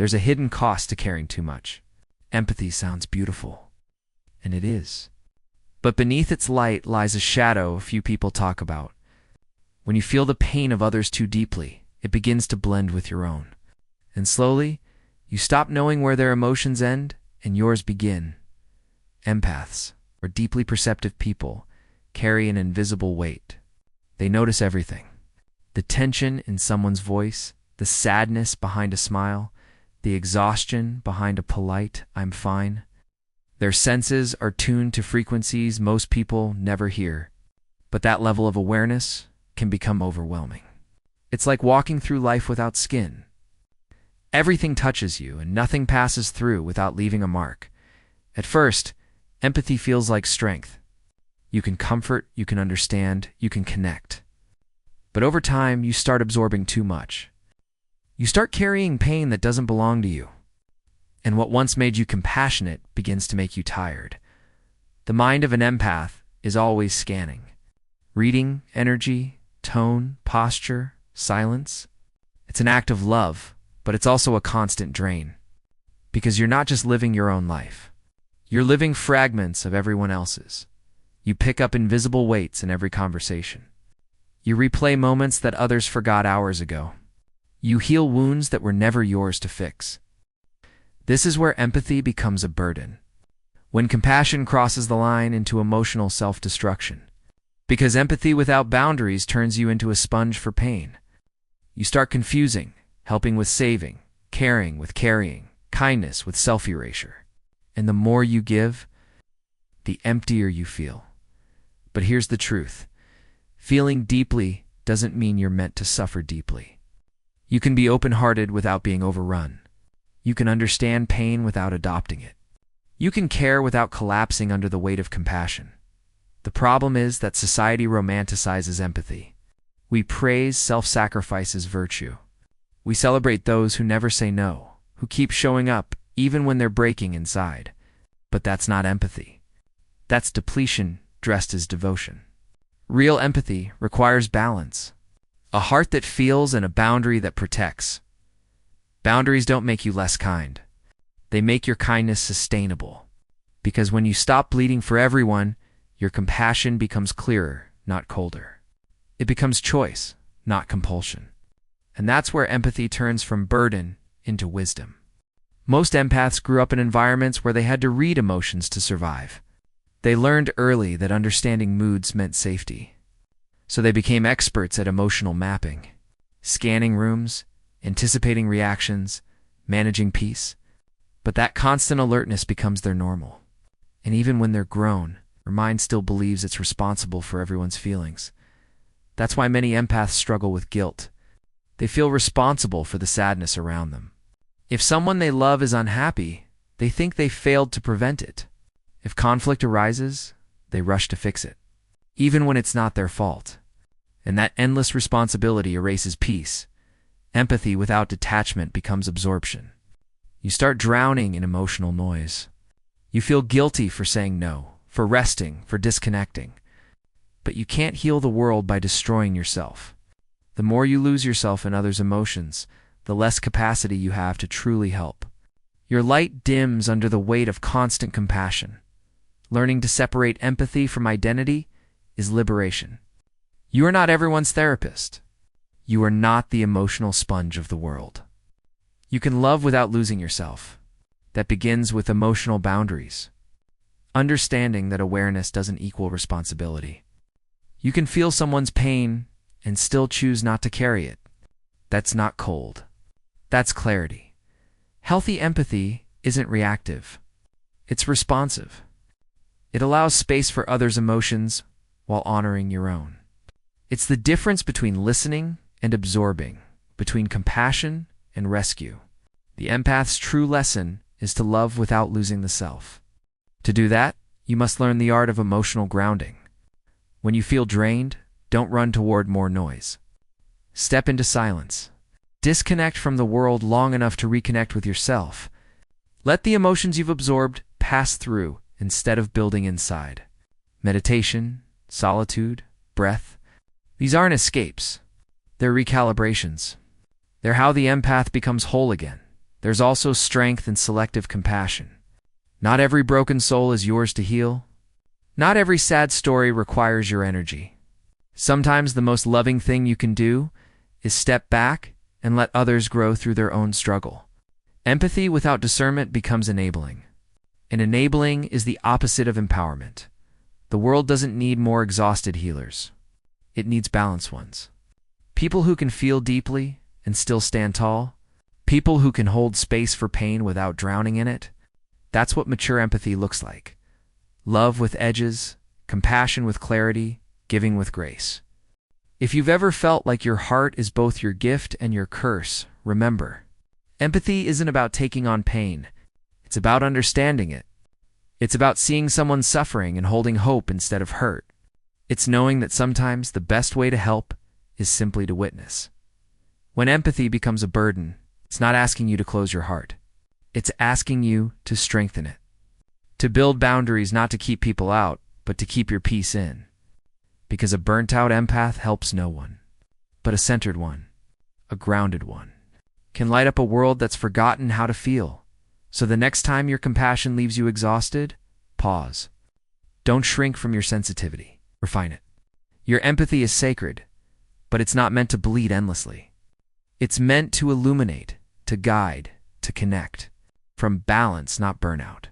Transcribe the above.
There's a hidden cost to caring too much. Empathy sounds beautiful, and it is. But beneath its light lies a shadow few people talk about. When you feel the pain of others too deeply, it begins to blend with your own. And slowly, you stop knowing where their emotions end and yours begin. Empaths, or deeply perceptive people, carry an invisible weight. They notice everything. The tension in someone's voice, the sadness behind a smile, the exhaustion behind a polite, "I'm fine." Their senses are tuned to frequencies most people never hear. But that level of awareness can become overwhelming. It's like walking through life without skin. Everything touches you, and nothing passes through without leaving a mark. At first, empathy feels like strength. You can comfort, you can understand, you can connect. But over time, you start absorbing too much. You start carrying pain that doesn't belong to you. And what once made you compassionate begins to make you tired. The mind of an empath is always scanning, reading energy, tone, posture, silence. It's an act of love, but it's also a constant drain. Because you're not just living your own life. You're living fragments of everyone else's. You pick up invisible weights in every conversation. You replay moments that others forgot hours ago. You heal wounds that were never yours to fix. This is where empathy becomes a burden. When compassion crosses the line into emotional self-destruction. Because empathy without boundaries turns you into a sponge for pain. You start confusing, helping with saving, caring with carrying, kindness with self-erasure. And the more you give, the emptier you feel. But here's the truth. Feeling deeply doesn't mean you're meant to suffer deeply. You can be open-hearted without being overrun. You can understand pain without adopting it. You can care without collapsing under the weight of compassion. The problem is that society romanticizes empathy. We praise self-sacrifice as virtue. We celebrate those who never say no, who keep showing up even when they're breaking inside. But that's not empathy. That's depletion dressed as devotion. Real empathy requires balance. A heart that feels and a boundary that protects. Boundaries don't make you less kind. They make your kindness sustainable. Because when you stop bleeding for everyone, your compassion becomes clearer, not colder. It becomes choice, not compulsion. And that's where empathy turns from burden into wisdom. Most empaths grew up in environments where they had to read emotions to survive. They learned early that understanding moods meant safety. So they became experts at emotional mapping, scanning rooms, anticipating reactions, managing peace. But that constant alertness becomes their normal. And even when they're grown, their mind still believes it's responsible for everyone's feelings. That's why many empaths struggle with guilt. They feel responsible for the sadness around them. If someone they love is unhappy, they think they failed to prevent it. If conflict arises, they rush to fix it, even when it's not their fault. And that endless responsibility erases peace. Empathy without detachment becomes absorption. You start drowning in emotional noise. You feel guilty for saying no, for resting, for disconnecting. But you can't heal the world by destroying yourself. The more you lose yourself in others' emotions, the less capacity you have to truly help. Your light dims under the weight of constant compassion. Learning to separate empathy from identity is liberation. You are not everyone's therapist. You are not the emotional sponge of the world. You can love without losing yourself. That begins with emotional boundaries. Understanding that awareness doesn't equal responsibility. You can feel someone's pain and still choose not to carry it. That's not cold. That's clarity. Healthy empathy isn't reactive. It's responsive. It allows space for others' emotions while honoring your own. It's the difference between listening and absorbing, between compassion and rescue. The empath's true lesson is to love without losing the self. To do that, you must learn the art of emotional grounding. When you feel drained, don't run toward more noise. Step into silence. Disconnect from the world long enough to reconnect with yourself. Let the emotions you've absorbed pass through instead of building inside. Meditation, solitude, breath. These aren't escapes. They're recalibrations. They're how the empath becomes whole again. There's also strength in selective compassion. Not every broken soul is yours to heal. Not every sad story requires your energy. Sometimes the most loving thing you can do is step back and let others grow through their own struggle. Empathy without discernment becomes enabling. And enabling is the opposite of empowerment. The world doesn't need more exhausted healers. It needs balanced ones. People who can feel deeply and still stand tall. People who can hold space for pain without drowning in it. That's what mature empathy looks like. Love with edges, compassion with clarity, giving with grace. If you've ever felt like your heart is both your gift and your curse, remember, empathy isn't about taking on pain. It's about understanding it. It's about seeing someone suffering and holding hope instead of hurt. It's knowing that sometimes the best way to help is simply to witness. When empathy becomes a burden, it's not asking you to close your heart. It's asking you to strengthen it. To build boundaries not to keep people out, but to keep your peace in. Because a burnt-out empath helps no one, but a centered one, a grounded one, can light up a world that's forgotten how to feel. So the next time your compassion leaves you exhausted, pause. Don't shrink from your sensitivity. Refine it. Your empathy is sacred, but it's not meant to bleed endlessly. It's meant to illuminate, to guide, to connect. From balance, not burnout.